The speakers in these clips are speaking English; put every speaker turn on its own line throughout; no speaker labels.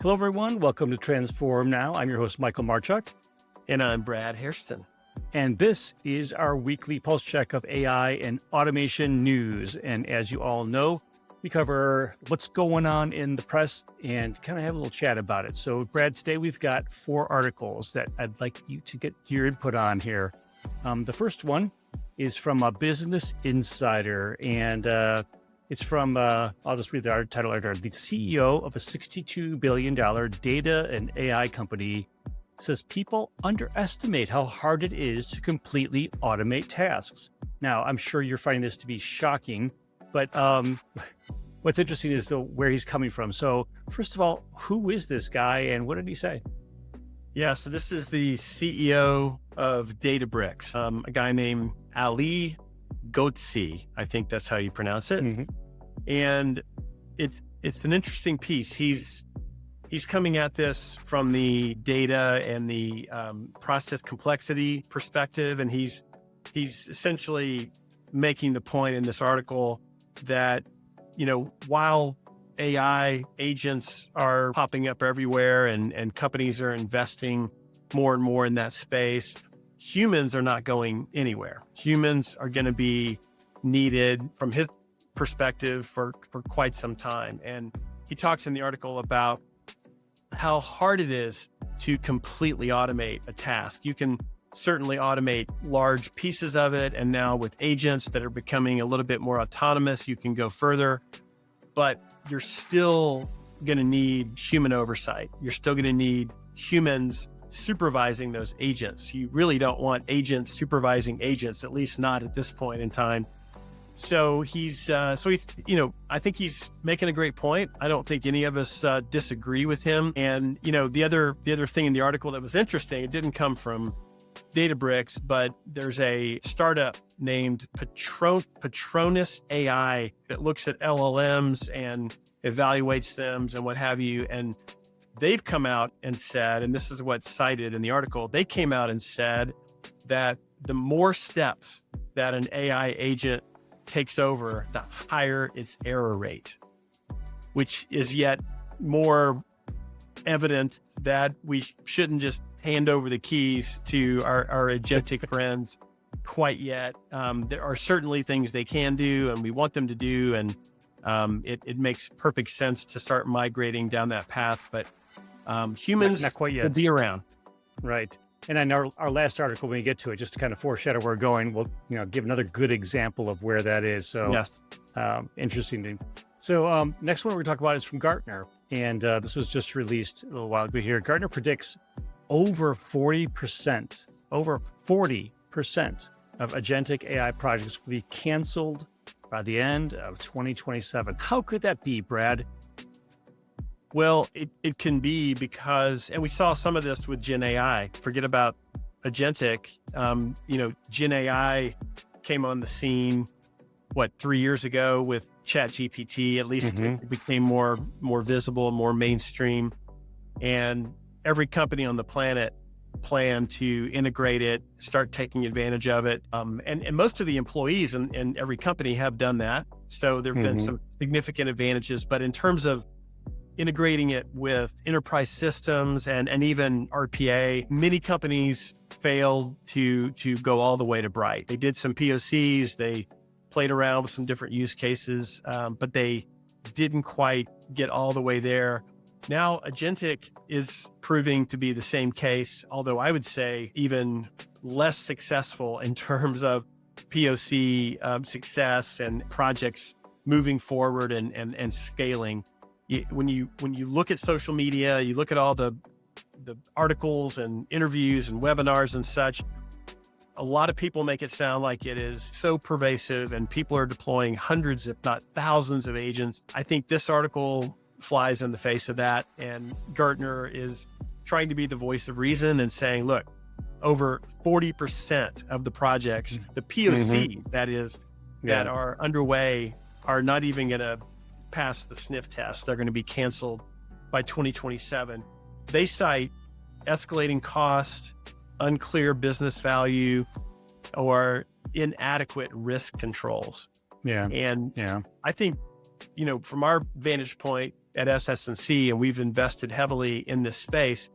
Hello, everyone. Welcome to Transform Now. I'm your host, Michael Marchuk.
And I'm Brad Hairston.
And this is our weekly pulse check of AI and automation news. And as you all know, we cover what's going on in the press and kind of have a little chat about it. So, Brad, today we've got 4 articles that I'd like you to get your input on here. The first one is from a Business Insider, and it's from, I'll just read the title right there. The CEO of a $62 billion data and AI company says people underestimate how hard it is to completely automate tasks. Now, I'm sure you're finding this to be shocking, but what's interesting is where he's coming from. So first of all, who is this guy and what did he say?
Yeah, so this is the CEO of Databricks, a guy named Ali Ghodsi. I think that's how you pronounce it.
Mm-hmm.
And it's an interesting piece. He's coming at this from the data and the process complexity perspective, and he's essentially making the point in this article that, you know, while AI agents are popping up everywhere and companies are investing more and more in that space, humans are not going anywhere. Humans are going to be needed from his perspective for quite some time. And he talks in the article about how hard it is to completely automate a task. You can certainly automate large pieces of it. And now with agents that are becoming a little bit more autonomous, you can go further, but you're still going to need human oversight. You're still going to need humans supervising those agents. You really don't want agents supervising agents, at least not at this point in time. So he's, you know, I think he's making a great point. I don't think any of us disagree with him. And, you know, the other thing in the article that was interesting, it didn't come from Databricks, but there's a startup named Patronus AI that looks at LLMs and evaluates them and what have you. And they've come out and said, and this is what's cited in the article, they came out and said that the more steps that an AI agent takes over, the higher its error rate, which is yet more evident that we shouldn't just hand over the keys to our agentic friends quite yet. There are certainly things they can do and we want them to do. And it makes perfect sense to start migrating down that path. But humans
not quite yet.
will be around.
Right. And in our last article, when we get to it, just to kind of foreshadow where we're going, we'll give another good example of where that is. So
yes.
Interesting. So next one we're going to talk about is from Gartner. And this was just released a little while ago here. Gartner predicts over 40% of agentic AI projects will be canceled by the end of 2027. How could that be, Brad?
Well, it can be because, and we saw some of this with Gen AI. Forget about Agentic. Gen AI came on the scene, 3 years ago with ChatGPT. At least it became more visible, more mainstream. And every company on the planet planned to integrate it, start taking advantage of it. And most of the employees in every company have done that. So there have been some significant advantages. But in terms of integrating it with enterprise systems and even RPA, many companies failed to go all the way to Bright. They did some POCs, they played around with some different use cases, but they didn't quite get all the way there. Now, Agentic is proving to be the same case, although I would say even less successful in terms of POC success and projects moving forward and scaling. When you look at social media, you look at all the articles and interviews and webinars and such, a lot of people make it sound like it is so pervasive and people are deploying hundreds, if not thousands of agents. I think this article flies in the face of that. And Gartner is trying to be the voice of reason and saying, look, over 40% of the projects, the POCs, that are underway are not even going to pass the sniff test. They're going to be canceled by 2027. They cite escalating cost, unclear business value, or inadequate risk controls.
Yeah.
And I think, from our vantage point, at SS&C, and we've invested heavily in this space,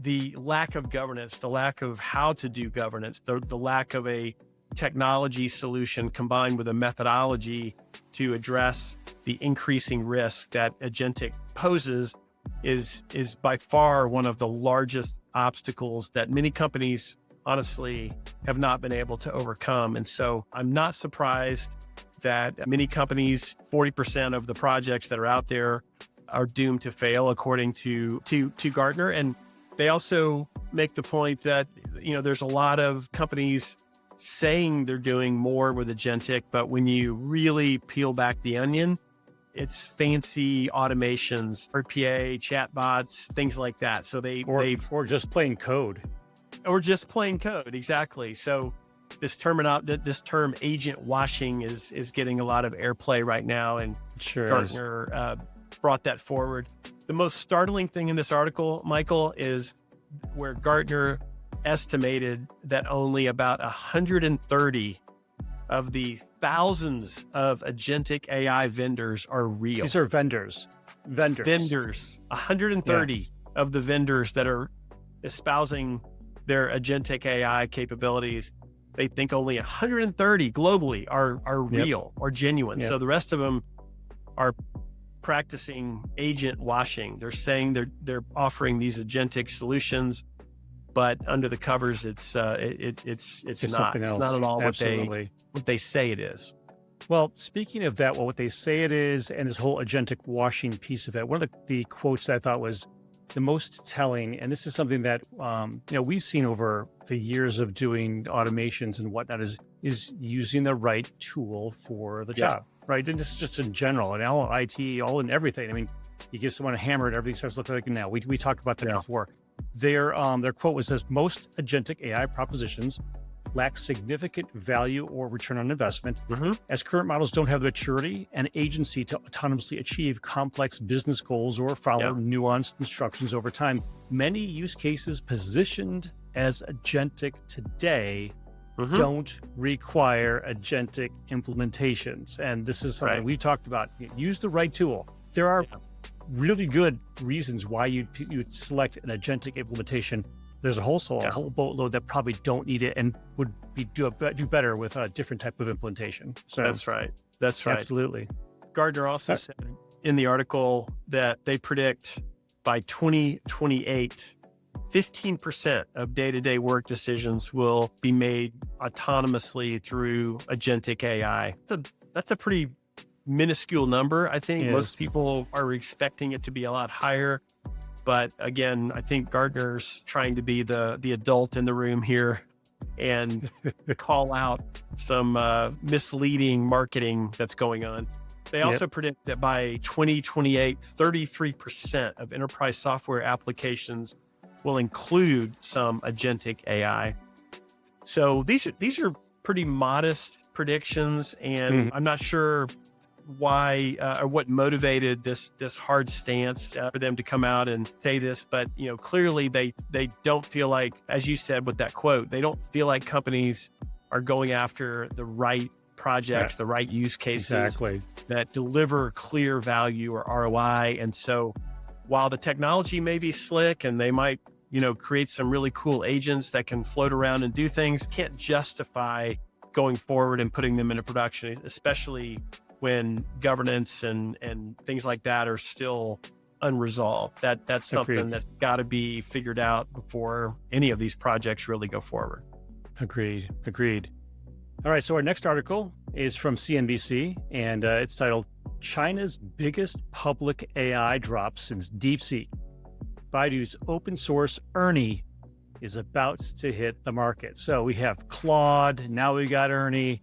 the lack of governance, the lack of how to do governance, the lack of a technology solution combined with a methodology to address the increasing risk that agentic poses is by far one of the largest obstacles that many companies honestly have not been able to overcome. And so I'm not surprised that many companies, 40% of the projects that are out there are doomed to fail, according to Gartner. And they also make the point that, there's a lot of companies saying they're doing more with agentic, but when you really peel back the onion, it's fancy automations, RPA, chatbots, things like that. So
or just plain code.
Or just plain code, exactly. So this term agent washing is getting a lot of airplay right now, and Gartner brought that forward. The most startling thing in this article, Michael, is where Gartner estimated that only about 130 of the thousands of agentic AI vendors are real.
These are vendors.
130 of the vendors that are espousing their agentic AI capabilities, they think only 130 globally are real or genuine. So the rest of them are practicing agent washing. They're saying they're offering these agentic solutions, but under the covers, it's not. It's not at all what they say it is.
Well, speaking of that, what they say it is, and this whole agentic washing piece of it, one of the quotes that I thought was the most telling, and this is something that we've seen over the years of doing automations and whatnot, is using the right tool for the job, right? And this is just in general, and all IT, all in everything. I mean, you give someone a hammer and everything starts looking like it now. We talked about that before. Their quote says, most agentic AI propositions lack significant value or return on investment, as current models don't have the maturity and agency to autonomously achieve complex business goals or follow nuanced instructions over time. Many use cases positioned as agentic today don't require agentic implementations. And this is something we talked about. Use the right tool. There are really good reasons why you'd select an agentic implementation. There's a whole boatload that probably don't need it and would do better with a different type of implementation. So
That's right.
Absolutely.
Gartner also said in the article that they predict by 2028, 15% of day-to-day work decisions will be made autonomously through agentic AI. That's a pretty minuscule number. I think most people are expecting it to be a lot higher. But again, I think Gartner's trying to be the adult in the room here and call out some misleading marketing that's going on. They also predict that by 2028, 33% of enterprise software applications will include some agentic AI. So these are pretty modest predictions, and I'm not sure why or what motivated this hard stance for them to come out and say this, but clearly they don't feel like, as you said with that quote, they don't feel like companies are going after the right projects, the right use cases that deliver clear value or ROI. And so while the technology may be slick and they might create some really cool agents that can float around and do things, can't justify going forward and putting them into production, especially when governance and things like that are still unresolved. That's something that's got to be figured out before any of these projects really go forward.
Agreed. All right, so our next article is from CNBC, and it's titled, China's Biggest Public AI Drop Since DeepSeek. Baidu's open source Ernie is about to hit the market. So we have Claude, now we got Ernie.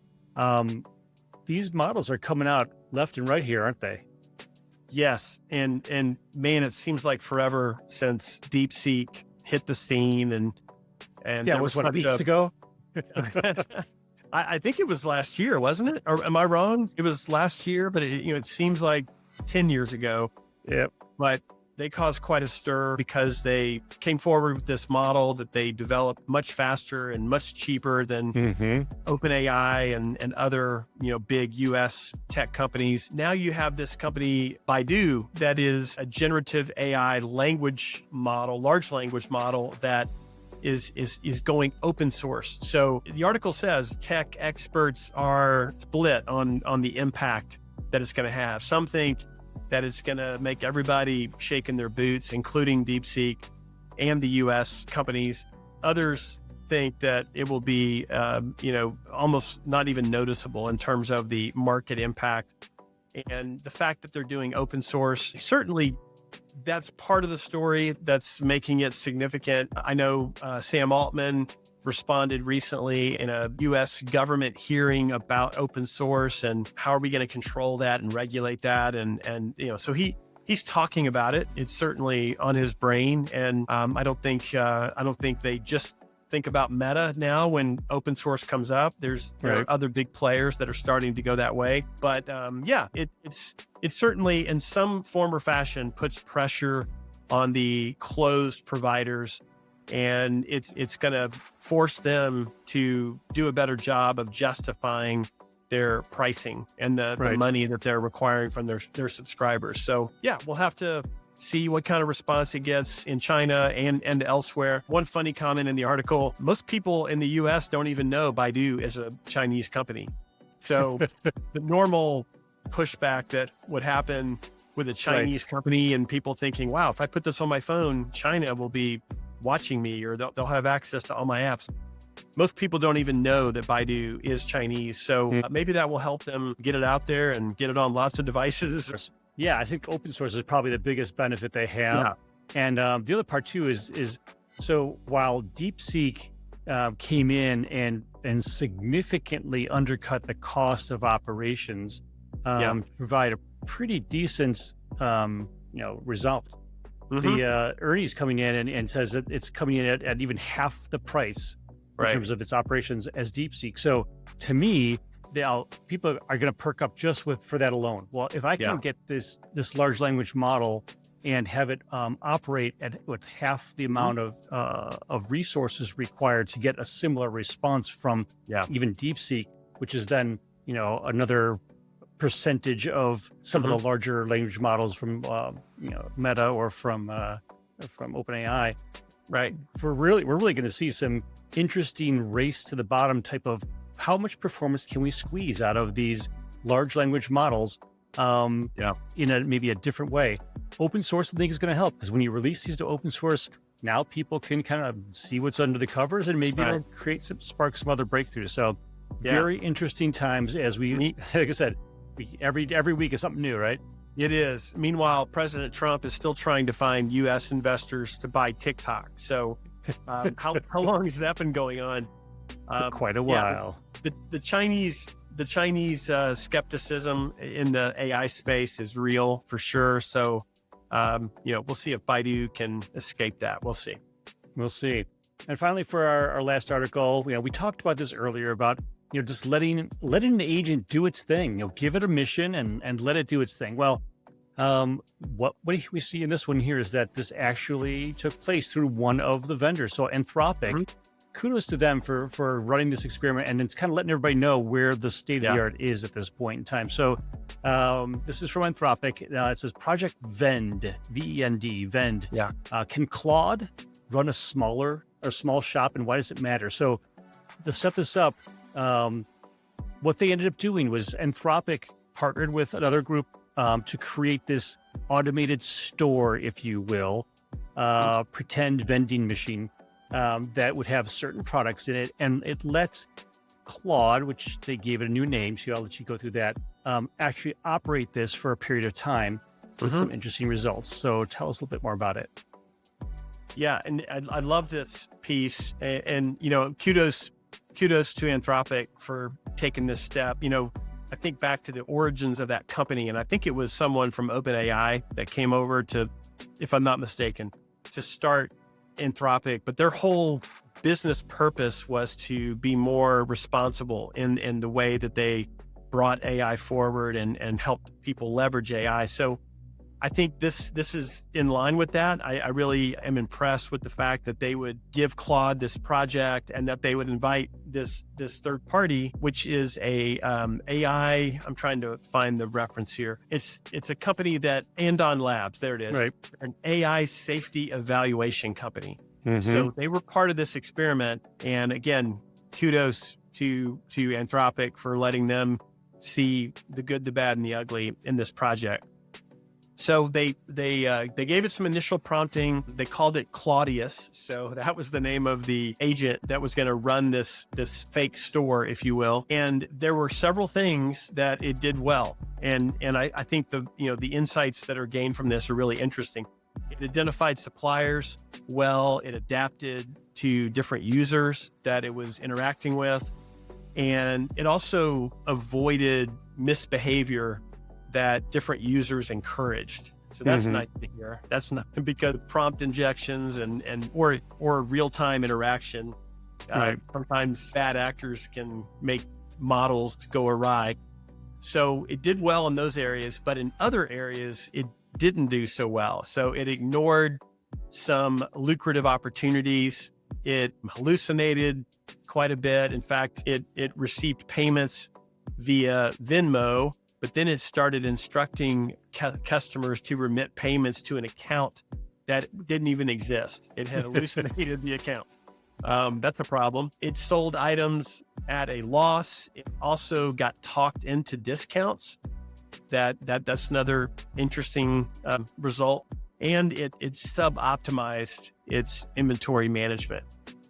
These models are coming out left and right here, aren't they?
Yes. And man, it seems like forever since DeepSeek hit the scene and
it was what, a week ago?
I think it was last year, wasn't it? Or am I wrong? It was last year, but it seems like 10 years ago.
Yep.
But they caused quite a stir because they came forward with this model that they developed much faster and much cheaper than OpenAI and other, big US tech companies. Now you have this company, Baidu, that is a generative AI language model, large language model that is going open source. So the article says tech experts are split on the impact that it's going to have. Some think that it's going to make everybody shake in their boots, including DeepSeek and the US companies. Others think that it will be, almost not even noticeable in terms of the market impact. And the fact that they're doing open source, certainly that's part of the story that's making it significant. I know Sam Altman responded recently in a US government hearing about open source and how are we going to control that and regulate that. And so he's talking about it. It's certainly on his brain. And I don't think they just think about Meta now when open source comes up. There are other big players that are starting to go that way. But it certainly in some form or fashion puts pressure on the closed providers. And it's going to force them to do a better job of justifying their pricing and the money that they're requiring from their subscribers. So we'll have to see what kind of response it gets in China and elsewhere. One funny comment in the article, most people in the US don't even know Baidu is a Chinese company. So the normal pushback that would happen with a Chinese company and people thinking, wow, if I put this on my phone, China will be watching me or they'll have access to all my apps. Most people don't even know that Baidu is Chinese. So maybe that will help them get it out there and get it on lots of devices.
Yeah, I think open source is probably the biggest benefit they have. Yeah. And the other part too is so while DeepSeek came in and significantly undercut the cost of operations to provide a pretty decent result. The Ernie's coming in and says that it's coming in at even half the price in terms of its operations as DeepSeek. So to me, people are going to perk up just for that alone. Well, if I can get this large language model and have it operate with half the amount of resources required to get a similar response from even DeepSeek, which is then another percentage of some of the larger language models from Meta or from OpenAI, right? We're really going to see some interesting race to the bottom type of how much performance can we squeeze out of these large language models in maybe a different way. Open source, I think, is going to help because when you release these to open source, now people can kind of see what's under the covers and maybe it'll spark some other breakthroughs. So very interesting times as we, like I said, every week is something new, right?
It is. Meanwhile, President Trump is still trying to find U.S. investors to buy TikTok. So how long has that been going on?
For quite a while.
The Chinese skepticism in the AI space is real for sure. So, we'll see if Baidu can escape that. We'll see. And finally, for our last article, we talked about this earlier about just letting the agent do its thing. Give it a mission and let it do its thing. Well, what we see in this one here is that this actually took place through one of the vendors. So Anthropic, kudos to them for running this experiment and then kind of letting everybody know where the state of the art is at this point in time. So this is from Anthropic. It says Project Vend, V-E-N-D, Vend. Can Claude run a small shop, and why does it matter? So to set this up, what they ended up doing was Anthropic partnered with another group to create this automated store, if you will, pretend vending machine that would have certain products in it. And it lets Claude, which they gave it a new name, so I'll let you go through that, actually operate this for a period of time with some interesting results. So tell us a little bit more about it. Yeah, and I love this piece. And kudos to Anthropic for taking this step. I think back to the origins of that company, and I think it was someone from OpenAI that came over to, if I'm not mistaken, to start Anthropic. But their whole business purpose was to be more responsible in the way that they brought AI forward and helped people leverage AI. So I think this is in line with that. I really am impressed with the fact that they would give Claude this project and that they would invite this third party, which is a AI. I'm trying to find the reference here. It's a company that Andon Labs. There it is.
Right.
An AI safety evaluation company.
Mm-hmm.
So they were part of this experiment. And again, kudos to Anthropic for letting them see the good, the bad, and the ugly in this project. So they gave it some initial prompting. They called it Claudius. So that was the name of the agent that was going to run this fake store, if you will. And there were several things that it did well. And I think the insights that are gained from this are really interesting. It identified suppliers well. It adapted to different users that it was interacting with. And it also avoided misbehavior that different users encouraged. So that's nice to hear. That's not because prompt injections or real-time interaction.
Right.
Sometimes bad actors can make models go awry. So it did well in those areas, but in other areas, it didn't do so well. So it ignored some lucrative opportunities. It hallucinated quite a bit. In fact, it received payments via Venmo, but then it started instructing customers to remit payments to an account that didn't even exist. It had hallucinated the account. That's a problem. It sold items at a loss. It also got talked into discounts. That's another interesting result. And it sub-optimized its inventory management.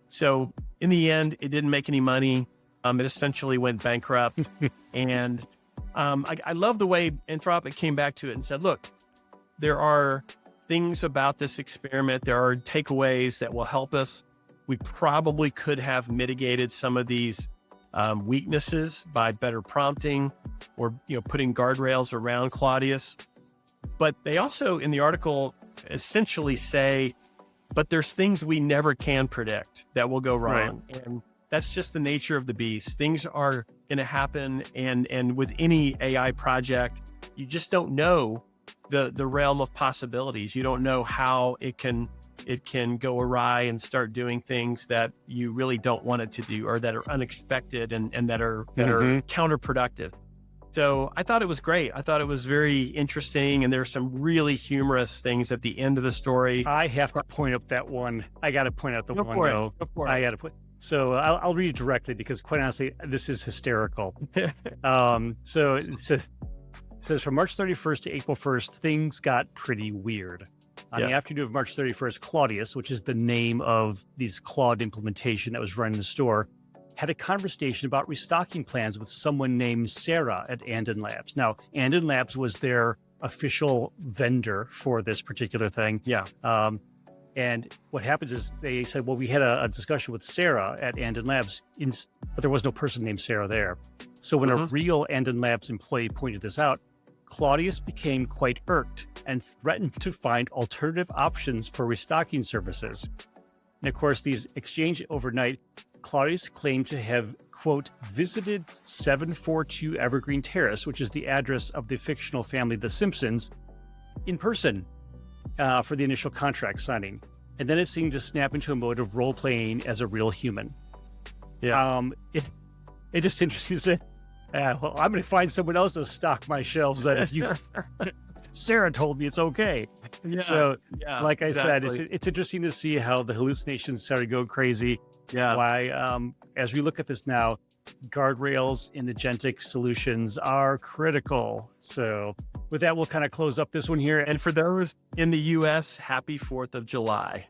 So in the end, it didn't make any money. It essentially went bankrupt. And I love the way Anthropic came back to it and said, look, there are things about this experiment. There are takeaways that will help us. We probably could have mitigated some of these weaknesses by better prompting or putting guardrails around Claudius. But they also, in the article, essentially say, but there's things we never can predict that will go wrong. Right. And that's just the nature of the beast. Things are going to happen. And with any AI project, you just don't know the realm of possibilities. You don't know how it can go awry and start doing things that you really don't want it to do, or that are unexpected and that are counterproductive. So I thought it was great. I thought it was very interesting. And there's some really humorous things at the end of the story.
I have to point up that one. I got to point out the one.
Go for it.
I got to put. So I'll read it directly because quite honestly, this is hysterical. So it says from March 31st to April 1st, things got pretty weird. On the afternoon of March 31st, Claudius, which is the name of this Claude implementation that was running the store, had a conversation about restocking plans with someone named Sarah at Andon Labs. Now, Andon Labs was their official vendor for this particular thing.
Yeah.
And what happens is they said, well, we had a discussion with Sarah at Andon Labs, but there was no person named Sarah there. So when a real Andon Labs employee pointed this out, Claudius became quite irked and threatened to find alternative options for restocking services. And of course, these exchanged overnight. Claudius claimed to have, quote, visited 742 Evergreen Terrace, which is the address of the fictional family The Simpsons, in person for the initial contract signing. And then it seemed to snap into a mode of role-playing as a real human.
Yeah.
It just interesting to say, well, I'm going to find someone else to stock my shelves that if you... Sarah told me it's okay.
Yeah.
So, like I
exactly.
said, it's interesting to see how the hallucinations started going crazy.
Yeah.
Why, as we look at this now, guardrails in agentic solutions are critical. So with that, we'll kind of close up this one here.
And for those in the US, happy 4th of July.